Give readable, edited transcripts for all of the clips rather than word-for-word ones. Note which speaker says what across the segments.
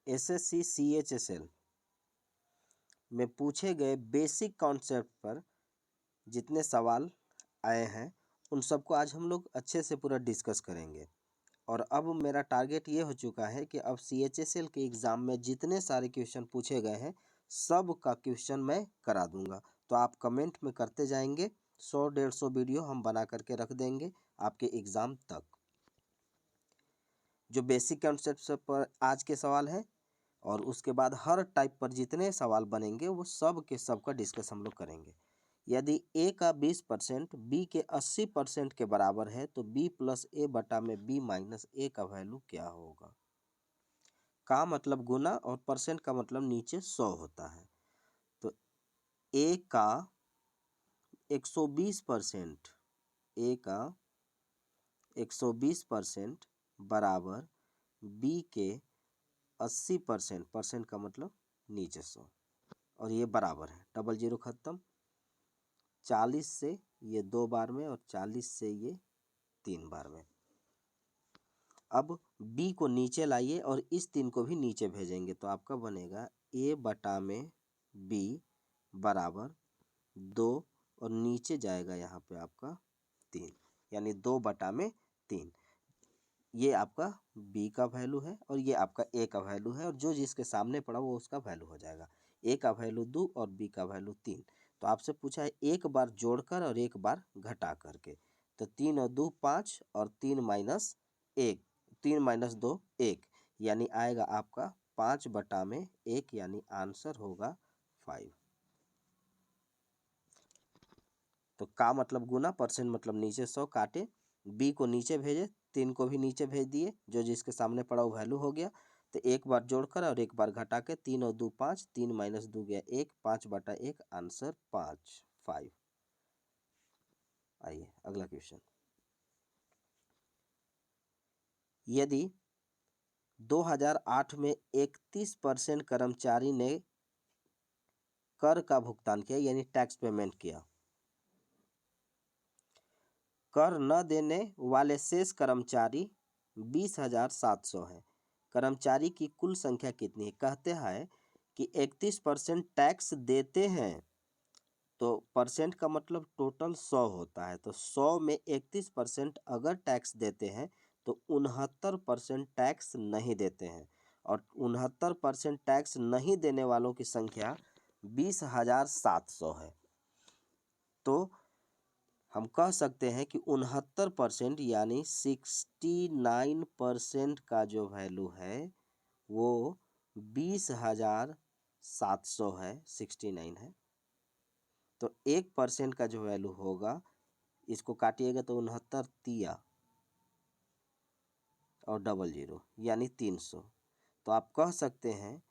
Speaker 1: SSC CHSL में पूछे गए बेसिक कॉन्सेप्ट पर जितने सवाल आए हैं उन सबको आज हम लोग अच्छे से पूरा डिस्कस करेंगे। और अब मेरा टारगेट ये हो चुका है कि अब CHSL के एग्ज़ाम में जितने सारे क्वेश्चन पूछे गए हैं सब का क्वेश्चन मैं करा दूंगा। तो आप कमेंट में करते जाएंगे, 100-150 वीडियो हम बना करके रख देंगे आपके एग्ज़ाम तक। जो बेसिक कॉन्सेप्ट पर आज के सवाल हैं और उसके बाद हर टाइप पर जितने सवाल बनेंगे वो सब के सब का डिस्कस हम लोग करेंगे। यदि A का 20% B के 80% के बराबर है तो B प्लस A बटा में B माइनस A का वैल्यू क्या होगा। का मतलब गुना और परसेंट का मतलब नीचे 100 होता है। तो A का 120%, A का 120% बराबर B के 80%, परसेंट का मतलब नीचे 100, और ये बराबर है, डबल जीरो ख़त्म। 40 से ये 2 बार में और 40 से ये 3 बार में। अब B को नीचे लाइए और इस 3 को भी नीचे भेजेंगे तो आपका बनेगा A बटा में B बराबर 2 और नीचे जाएगा यहाँ पे आपका 3, यानी 2 बटा में 3। ये आपका B का वैल्यू है और ये आपका A का वैल्यू है, और जो जिसके सामने पड़ा वो उसका वैल्यू हो जाएगा। A का वैल्यू 2 और B का वैल्यू 3। तो आपसे पूछा है एक बार जोड़कर और एक बार घटा करके। तो 3 और 2 5 और 3 माइनस 1, 3 माइनस 2 1, यानी आएगा आपका 5 बटा में 1, यानी आंसर होगा 5। तो का मतलब गुना, परसेंट मतलब नीचे 100 काटे, B को नीचे भेजे, 3 को भी नीचे भेज दिए, जो जिसके सामने पड़ा वो वैल्यू हो गया। तो एक बार जोड़कर और एक बार घटा के 3 और 2 5, 3 माइनस 2 गया 1, 5 बटा 1, आंसर 5। आइए अगला क्वेश्चन। यदि 2008 में 31% कर्मचारी ने कर का भुगतान किया, यानी टैक्स पेमेंट किया, कर न देने वाले शेष कर्मचारी 20,700 हैं, कर्मचारी की कुल संख्या कितनी है। कहते हैं कि 31% टैक्स देते हैं, तो परसेंट का मतलब टोटल 100 होता है। तो 100 में 31% अगर टैक्स देते हैं तो 69% टैक्स नहीं देते हैं, और 69% टैक्स नहीं देने वालों की संख्या 20,700 है। तो हम कह सकते हैं कि 69% यानी 69% का जो वैल्यू है वो 20,700 है, 69 है। तो 1% का जो वैल्यू होगा, इसको काटिएगा तो 69 तिया और डबल जीरो यानी 300। तो आप कह सकते हैं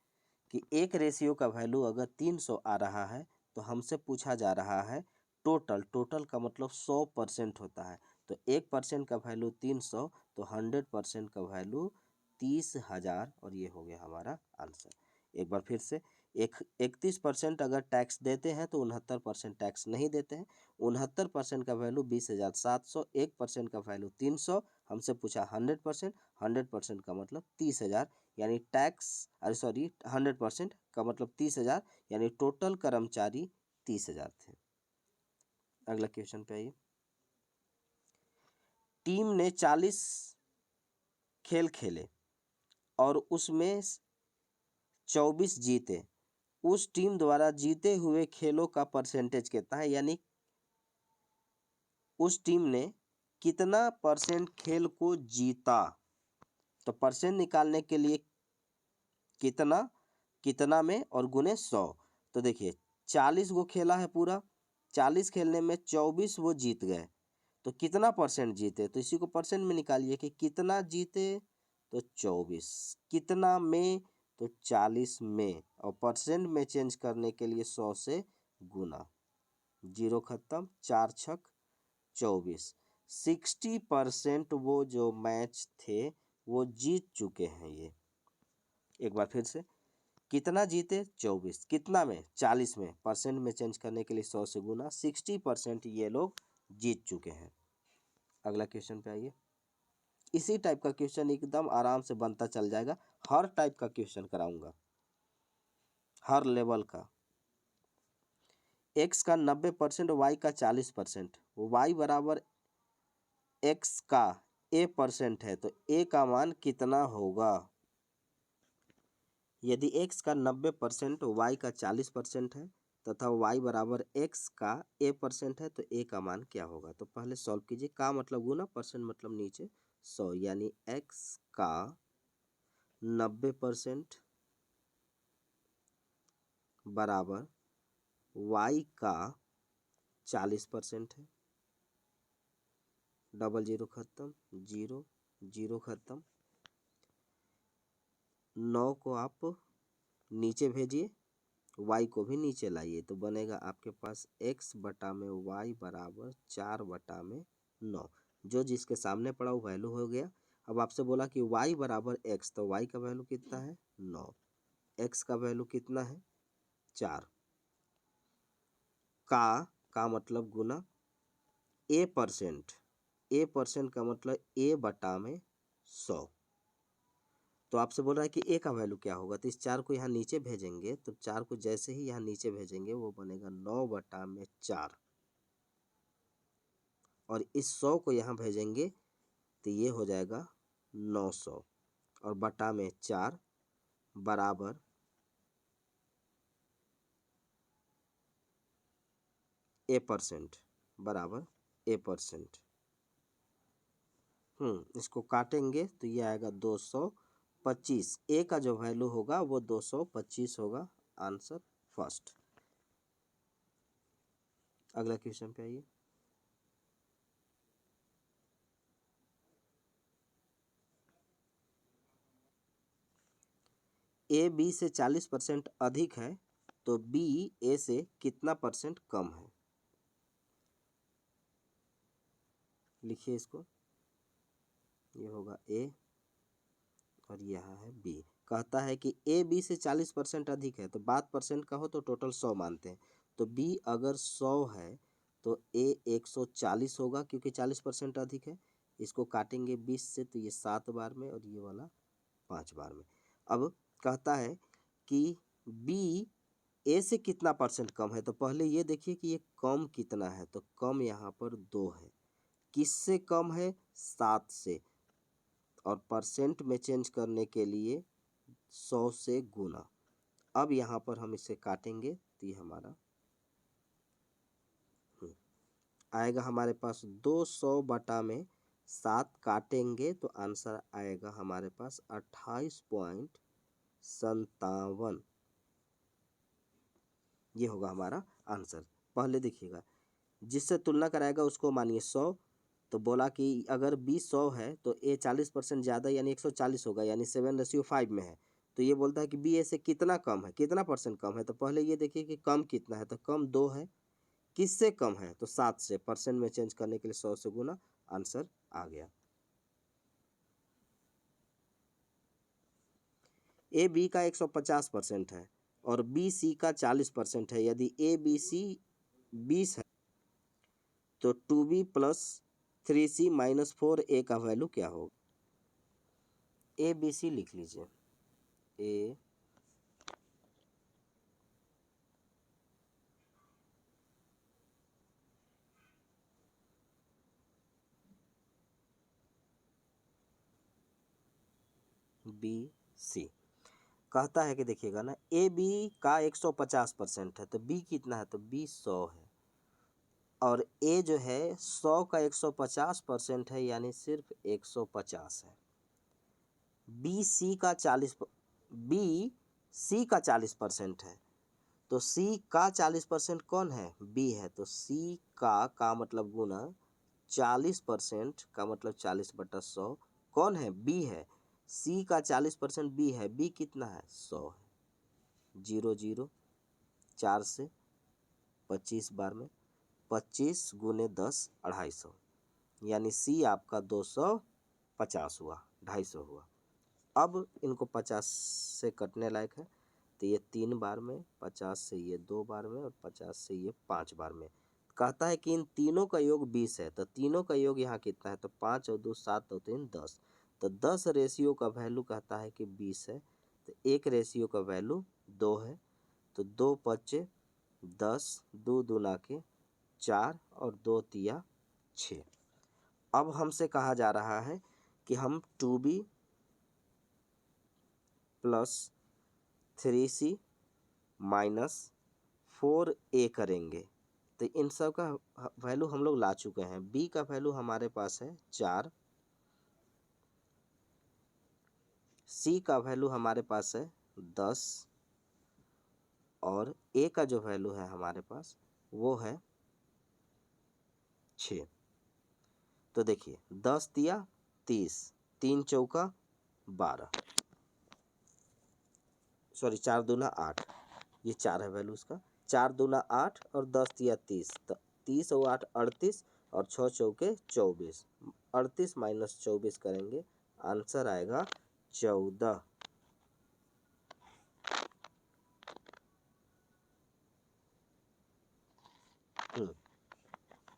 Speaker 1: कि एक रेशियो का वैल्यू अगर 300 आ रहा है तो हमसे पूछा जा रहा है टोटल का मतलब 100% होता है। तो 1% का वैल्यू 300, तो 100% का वैल्यू 30,000, और ये हो गया हमारा आंसर। एक बार फिर से, 31% अगर टैक्स देते हैं तो 69% टैक्स नहीं देते हैं। 69% का वैल्यू 20,700, 1% का वैल्यू 300, हमसे पूछा 100%, 100% का मतलब 30,000, यानी टैक्स 100% का मतलब 30,000, यानी टोटल कर्मचारी 30,000 थे। अगला क्वेश्चन पे आइए। टीम ने 40 खेल खेले और उसमें 24 जीते, उस टीम द्वारा जीते हुए खेलों का परसेंटेज कितना है, यानी उस टीम ने कितना परसेंट खेल को जीता। तो परसेंट निकालने के लिए कितना में और गुने 100। तो देखिए 40 गो खेला है पूरा, 40 खेलने में 24 वो जीत गए, तो कितना परसेंट जीते, तो इसी को परसेंट में निकालिए कि कितना जीते, तो 24, कितना में, तो 40 में, और परसेंट में चेंज करने के लिए 100 से गुना, जीरो खत्म, 4 छक 24, 60% वो जो मैच थे वो जीत चुके हैं ये। एक बार फिर से, कितना जीते 24, कितना में 40 में, परसेंट में चेंज करने के लिए 100 से गुना, 60% ये लोग जीत चुके हैं। अगला क्वेश्चन पे आइए। इसी टाइप का क्वेश्चन एकदम आराम से बनता चल जाएगा। हर टाइप का क्वेश्चन कराऊंगा, हर लेवल का। x का 90% y का 40%, y बराबर x का a% है तो a का मान कितना होगा। यदि x का 90% y का 40% है तथा y बराबर x का a% है तो a का मान क्या होगा। तो पहले सॉल्व कीजिए। का मतलब गुना, परसेंट मतलब नीचे 100, यानी x का 90% बराबर y का 40% है। डबल जीरो खत्म, जीरो जीरो खत्म। 9 को आप नीचे भेजिए, y को भी नीचे लाइए तो बनेगा आपके पास x बटा में y बराबर 4/9। जो जिसके सामने पड़ा वो वैल्यू हो गया। अब आपसे बोला कि y बराबर x, तो y का वैल्यू कितना है 9, x का वैल्यू कितना है 4। का मतलब गुना a%, a% का मतलब a बटा में 100। तो आपसे बोल रहा है कि a का वैल्यू क्या होगा, तो इस 4 को यहाँ नीचे भेजेंगे तो 4 को जैसे ही यहाँ नीचे भेजेंगे वो बनेगा 9/4, और इस 100 को यहाँ भेजेंगे तो ये हो जाएगा 900, और बटा में 4 बराबर a%, बराबर a%। इसको काटेंगे तो ये आएगा 225। ए का जो वैल्यू होगा वो 225 होगा। Answer first. अगला क्वेश्चन पे आइए। ए बी से 40% अधिक है तो बी ए से कितना परसेंट कम है। लिखिए इसको, ये होगा ए और यहाँ है बी। कहता है कि ए बी से 40% अधिक है, तो बात परसेंट का हो तो टोटल 100 मानते हैं। तो बी अगर 100 है तो ए 140 होगा क्योंकि 40% अधिक है। इसको काटेंगे 20 से तो ये 7 बार में और ये वाला 5 बार में। अब कहता है कि बी ए से कितना परसेंट कम है, तो पहले ये देखिए कि ये कम कितना है, तो कम यहाँ पर 2 है। किससे कम है, 7 से, और परसेंट में चेंज करने के लिए 100 से गुना। अब यहाँ पर हम इसे काटेंगे तो ये हमारा आएगा हमारे पास 200 बटा में 7 काटेंगे तो आंसर आएगा हमारे पास 28.57। ये होगा हमारा आंसर। पहले देखिएगा, जिससे तुलना कराएगा उसको मानिए 100, तो बोला कि अगर बी 100 है तो ए 40% ज़्यादा यानी 140 होगा, यानी 7:5 में है। तो ये बोलता है कि बी ए से कितना कम है, कितना परसेंट कम है। तो पहले ये देखिए कि कम कितना है, तो कम 2 है। किससे कम है, तो 7 से। परसेंट में चेंज करने के लिए 100 से गुना, आंसर आ गया। ए बी का 150% है और बी सी का 40% है। यदि ए बी सी 20 है तो 2b plus 3c minus 4a का वैल्यू क्या होगा। ए बी सी लिख लीजिए। ए बी सी कहता है कि देखिएगा ना, ए बी का 150% है तो बी कितना है, तो बी 100 है, और ए जो है 100 का 150% है यानी सिर्फ 150 है। बी सी का 40% है, तो सी का 40% कौन है, बी है। तो सी का मतलब गुना 40% का मतलब 40/100 कौन है, बी है। सी का 40% बी है, बी कितना है 100 है। 0 0 4 से 25 बार में 25 गुने 10 250, यानी सी आपका 250 हुआ, 250 हुआ। अब इनको 50 से कटने लायक है तो ये 3 बार में, 50 से ये 2 बार में और 50 से ये 5 बार में। कहता है कि इन तीनों का योग 20 है, तो तीनों का योग यहाँ कितना है, तो 5 और 2 7 और 3 10, तो 10 रेशियो का वैल्यू कहता है कि 20 है, तो एक रेशियो का वैल्यू 2 है, तो 2 पच्चे 10, 2 दूना के 4 और 2 तिया 6। अब हमसे कहा जा रहा है कि हम 2b plus 3c minus 4a करेंगे। तो इन सब का वैल्यू हम लोग ला चुके हैं। b का वैल्यू हमारे पास है 4, c का वैल्यू हमारे पास है 10 और a का जो वैल्यू है हमारे पास वो है 6। तो देखिए 10 तिया 30, 3 चौका 12, सॉरी 4 दूना 8, ये 4 है वैल्यू उसका, 4 दूना 8 और 10 तिया 30, तो 30 और 8 38 और 6 चौके 24, 38 माइनस 24 करेंगे, आंसर आएगा 14।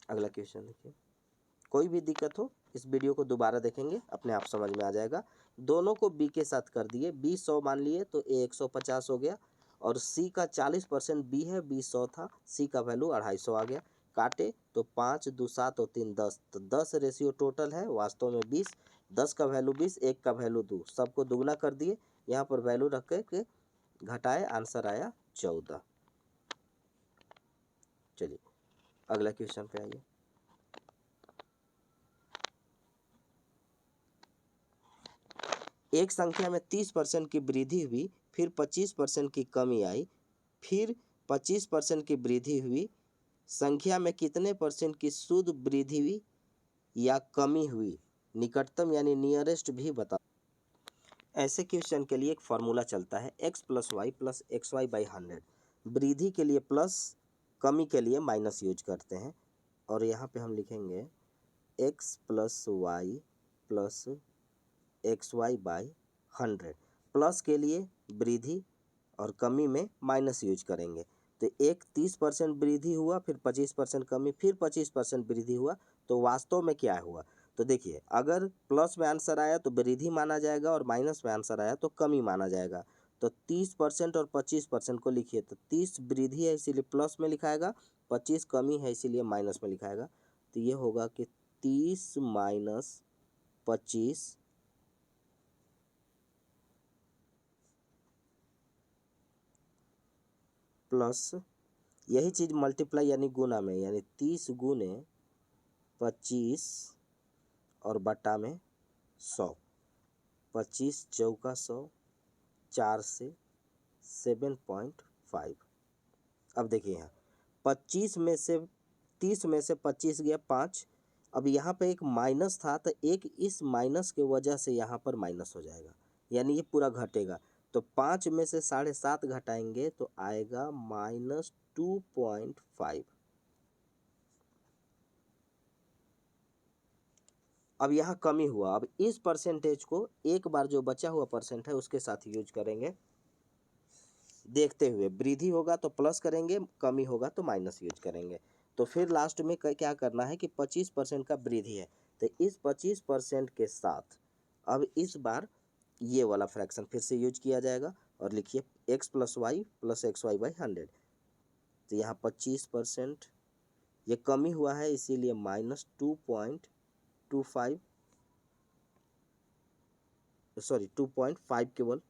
Speaker 1: अगला क्वेश्चन देखिए। कोई भी दिक्कत हो इस वीडियो को दोबारा देखेंगे, अपने आप समझ में आ जाएगा। दोनों को b के साथ कर दिए, b 100 मान लिए तो a 150 हो गया, और c का 40% b है, b 100 था, c का वैल्यू 250 आ गया। काटे तो 5 2 7 और 3 10, तो 10 रेशियो टोटल है, वास्तव में 20, 10 का वैल्यू 20, 1 का वैल्यू 2, सबको दुगना कर दिए, यहाँ पर वैल्यू रख के घटाए, आंसर आया 14। चलिए अगला क्वेश्चन पे आइए। एक संख्या में 30% की वृद्धि हुई, फिर 25% की कमी आई, फिर 25% की वृद्धि हुई, संख्या में कितने परसेंट की शुद्ध वृद्धि हुई या कमी हुई, निकटतम यानी नियरेस्ट भी बताओ। ऐसे क्वेश्चन के लिए एक फॉर्मूला चलता है x plus Y plus X Y by 100। वृद्धि के लिए प्लस, कमी के लिए माइनस यूज करते हैं, और यहाँ पे हम लिखेंगे x plus Y plus X Y by 100। Plus के लिए वृद्धि और कमी में माइनस यूज करेंगे। तो एक 30% वृद्धि हुआ, फिर 25% कमी, फिर 25% वृद्धि हुआ, तो वास्तव में क्या हुआ। तो देखिए अगर प्लस में आंसर आया तो वृद्धि माना जाएगा, और माइनस में आंसर आया तो कमी माना जाएगा। तो 30% और 25% को लिखिए, तो 30 वृद्धि है इसीलिए प्लस में लिखाएगा, 25 कमी है इसीलिए माइनस में लिखाएगा। तो ये होगा कि 30 माइनस 25 प्लस, यही चीज़ मल्टीप्लाई यानी गुना में, यानी 30 गुने 25 और बटा में 100, 25 चौका 100, 4 से 7.5। अब देखिए यहाँ 25 में से 30 में से 25 गया 5, अब यहाँ पे एक माइनस था, तो एक इस माइनस के वजह से यहाँ पर माइनस हो जाएगा, यानी ये पूरा घटेगा। तो 5 में से 7.5 घटाएंगे तो आएगा -2.5। अब यहाँ कमी हुआ, अब इस परसेंटेज को एक बार जो बचा हुआ परसेंट है उसके साथ यूज करेंगे, देखते हुए वृद्धि होगा तो प्लस करेंगे, कमी होगा तो माइनस यूज करेंगे। तो फिर लास्ट में क्या करना है कि 25% का वृद्धि है, तो इस 25% के साथ अब इस बार ये वाला फ्रैक्शन फिर से यूज किया जाएगा, और लिखिए x plus Y plus X Y by 100। तो यहाँ 25% ये कमी हुआ है इसीलिए -2.25, सॉरी 2.5 केवल,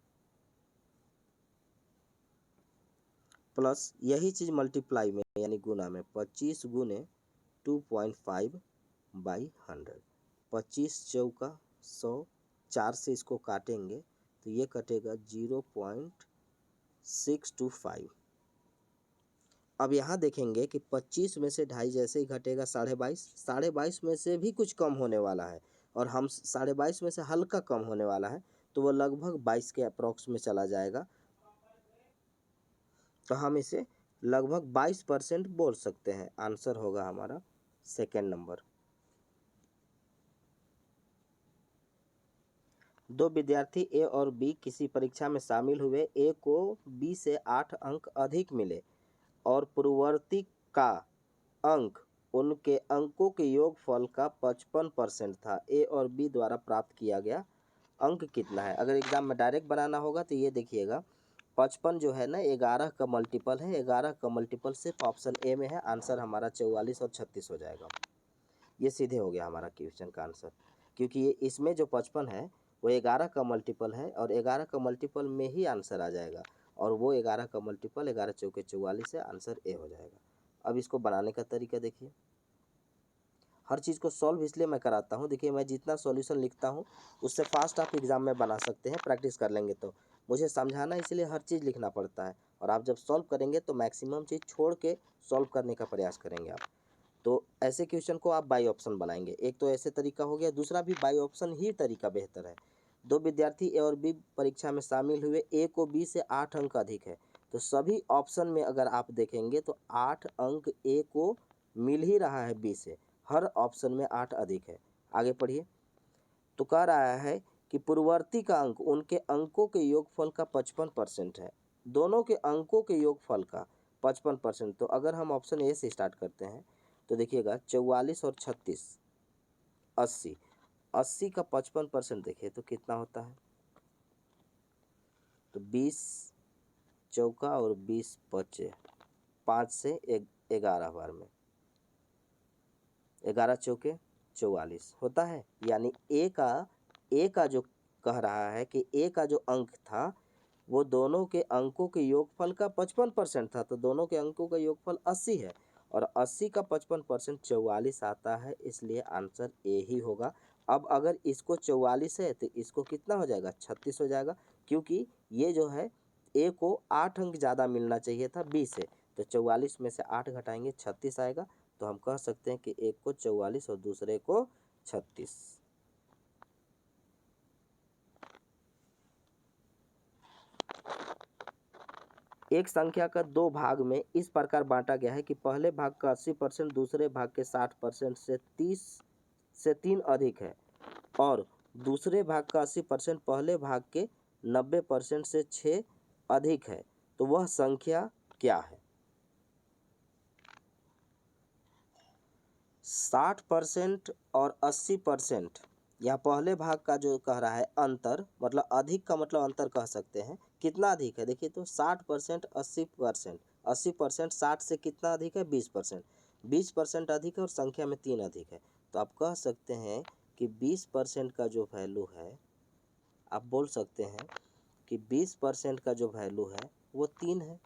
Speaker 1: प्लस यही चीज़ मल्टीप्लाई में यानी गुना में 25 गुने 2.5 बाई 100, 25 चौका 100, 4 से इसको काटेंगे तो ये कटेगा 0.625। अब यहाँ देखेंगे कि 25 में से 2.5 जैसे ही घटेगा 22.5, 22.5 में से भी कुछ कम होने वाला है, और हम 22.5 में से हल्का कम होने वाला है, तो वो लगभग 22 के अप्रॉक्स में चला जाएगा। तो हम इसे लगभग 22% बोल सकते हैं। आंसर होगा हमारा सेकेंड नंबर। दो विद्यार्थी ए और बी किसी परीक्षा में शामिल हुए। ए को बी से 8 अंक अधिक मिले और पूर्ववर्ती का अंक उनके अंकों के योगफल का 55% था। ए और बी द्वारा प्राप्त किया गया अंक कितना है? अगर एग्जाम में डायरेक्ट बनाना होगा तो ये देखिएगा 55 जो है ना 11 का मल्टीपल है, 11 का मल्टीपल सिर्फ ऑप्शन ए में है, आंसर हमारा 44 और 36 हो जाएगा। ये सीधे हो गया हमारा क्वेश्चन का आंसर, क्योंकि ये इसमें जो 55 है वो 11 का मल्टीपल है और 11 का मल्टीपल में ही आंसर आ जाएगा, और वो 11 का मल्टीपल 11 चौके 44 है, आंसर ए हो जाएगा। अब इसको बनाने का तरीका देखिए, हर चीज़ को सॉल्व इसलिए मैं कराता हूँ, देखिए मैं जितना सॉल्यूशन लिखता हूँ उससे फास्ट आप एग्ज़ाम में बना सकते हैं, प्रैक्टिस कर लेंगे तो। मुझे समझाना इसलिए हर चीज़ लिखना पड़ता है, और आप जब सॉल्व करेंगे तो मैक्सिमम चीज़ छोड़ के सॉल्व करने का प्रयास करेंगे आप। तो ऐसे क्वेश्चन को आप बाई ऑप्शन बनाएंगे, एक तो ऐसे तरीका हो गया, दूसरा भी बाई ऑप्शन ही तरीका बेहतर है। दो विद्यार्थी ए और बी परीक्षा में शामिल हुए, ए को बी से 8 अंक अधिक है, तो सभी ऑप्शन में अगर आप देखेंगे तो 8 अंक ए को मिल ही रहा है बी से, हर ऑप्शन में 8 अधिक है। आगे पढ़िए, तो कह रहा है कि पूर्ववर्ती का अंक उनके अंकों के योगफल का 55% है, दोनों के अंकों के योगफल का 55%। तो अगर हम ऑप्शन ए से स्टार्ट करते हैं तो देखिएगा 44 और 36 80, 80 का 55% देखिए तो कितना होता है, तो 20 चौका और 20 बचे, 5 से 11 बार में 11 चौके 44 होता है। यानी ए का जो कह रहा है कि ए का जो अंक था वो दोनों के अंकों के योगफल का 55% था, तो दोनों के अंकों का योगफल 80 है, और 80 का 55% 44 आता है, इसलिए आंसर ए ही होगा। अब अगर इसको 44 है तो इसको कितना हो जाएगा, 36 हो जाएगा, क्योंकि ये जो है ए को 8 अंक ज़्यादा मिलना चाहिए था बी से, तो 44 में से 8 घटाएंगे 36 आएगा। तो हम कह सकते हैं कि एक को 44 और दूसरे को 36। एक संख्या का दो भाग में इस प्रकार बांटा गया है कि पहले भाग का 80% दूसरे भाग के 60% से 30 से 3 अधिक है, और दूसरे भाग का 80% पहले भाग के 90% से 6 अधिक है, तो वह संख्या क्या है? 60% और 80%, यह पहले भाग का जो कह रहा है अंतर, मतलब अधिक का मतलब अंतर कह सकते हैं, कितना अधिक है देखिए, तो 60% 80%, 80% 60 से कितना अधिक है, 20%, 20% अधिक है और संख्या में 3 अधिक है, तो आप कह सकते हैं कि 20% का जो वैल्यू है, आप बोल सकते हैं कि 20% का जो वैल्यू है वो 3 है।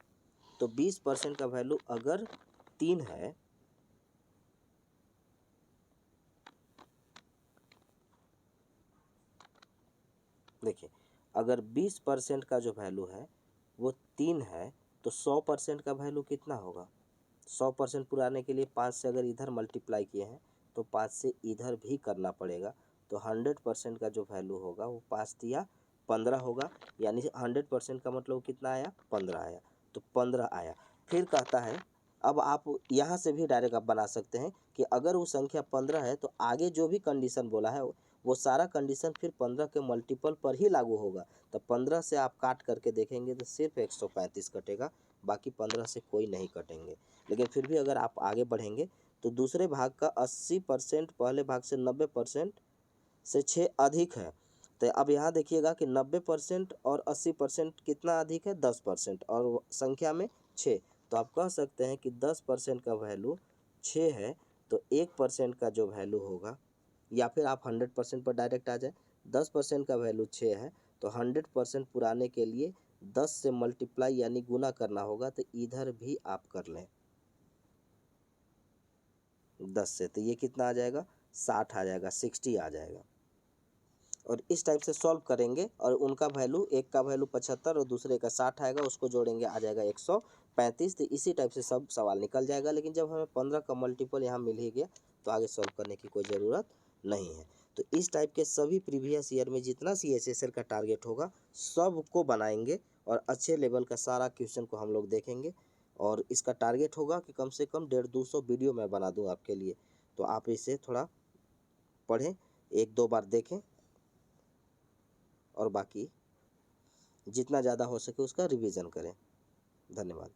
Speaker 1: तो 20% का वैल्यू अगर 3 है, देखिए अगर 20% का जो वैल्यू है वो 3 है, तो 100% का वैल्यू कितना होगा? 100% पुराने के लिए 5 से अगर इधर मल्टीप्लाई किए हैं तो 5 से इधर भी करना पड़ेगा, तो 100% का जो वैल्यू होगा वो 5 दिया 15 होगा, यानी 100% का मतलब कितना आया, 15 आया, तो 15 आया। फिर कहता है, अब आप यहाँ से भी डायरेक्ट आप बना सकते हैं कि अगर वो संख्या 15 है तो आगे जो भी कंडीशन बोला है वो सारा कंडीशन फिर 15 के मल्टीपल पर ही लागू होगा। तो 15 से आप काट करके देखेंगे तो सिर्फ 135 कटेगा, बाकी 15 से कोई नहीं कटेंगे। लेकिन फिर भी अगर आप आगे बढ़ेंगे तो दूसरे भाग का 80% पहले भाग से 90% से 6 अधिक है, तो अब यहाँ देखिएगा कि 90% और 80% कितना अधिक है, 10%, और संख्या में 6, तो आप कह सकते हैं कि 10% का वैल्यू 6 है, तो 1% का जो वैल्यू होगा, या फिर आप 100% पर डायरेक्ट आ जाए, 10% का वैल्यू 6 है, तो 100% पुराने के लिए 10 से मल्टीप्लाई यानी गुना करना होगा, तो इधर भी आप कर लें 10 से, तो ये कितना आ जाएगा, 60 आ जाएगा, 60 आ जाएगा। और इस टाइप से सॉल्व करेंगे, और उनका वैल्यू, एक का वैल्यू 75 और दूसरे का 60 आएगा, उसको जोड़ेंगे आ जाएगा 135। तो इसी टाइप से सब सवाल निकल जाएगा। लेकिन जब हमें 15 का मल्टीपल यहाँ मिल ही गया तो आगे सॉल्व करने की कोई ज़रूरत नहीं है। तो इस टाइप के सभी प्रीवियस ईयर में जितना CHSL का टारगेट होगा सबको बनाएंगे, और अच्छे लेवल का सारा क्वेश्चन को हम लोग देखेंगे, और इसका टारगेट होगा कि कम से कम 150-200 वीडियो मैं बना दूँ आपके लिए। तो आप इसे थोड़ा पढ़ें, 1-2 बार देखें, और बाकी जितना ज़्यादा हो सके उसका रिवीजन करें। धन्यवाद।